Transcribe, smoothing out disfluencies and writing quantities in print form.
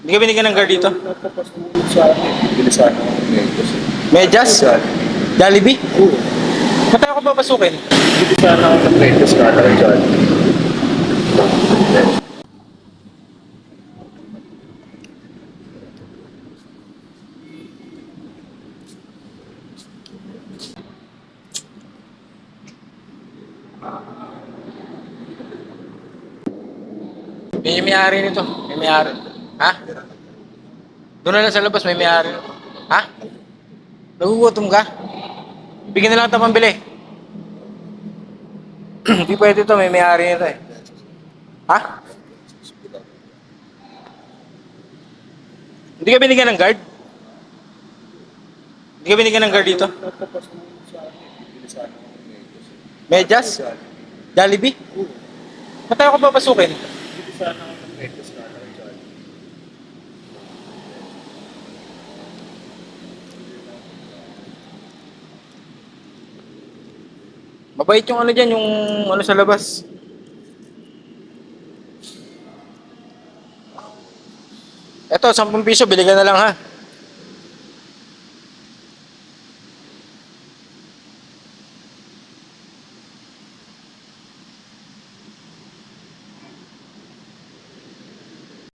Hindi ka binigyan ng guard dito? Tapos sa akin, bilisan ako ng medyas. Medyas? Jollibee? Oo. Ba't tayo ko papasukin? Bilisan ako ng medyas kada ka dyan. May may-ari nito. May may-ari. Ha? Doon na lang sa labas, may may-ari. Ha? Nagugutom ka? Bigyan na lang ito pambili. Hindi pwede ito, may may-ari nito eh. Ha? Hindi ka binigyan ng guard? Hindi ka binigyan ng guard dito? Tapos sa akin, bilisan ako ng medyas. Medyas? Jollibee? Oo. Ba't tayo ko papasukin? Bilisan ako ng medyas kada ka dyan. Mabait yung ano dyan, yung ano sa labas. Eto, 10 piso, bili ka na lang ha.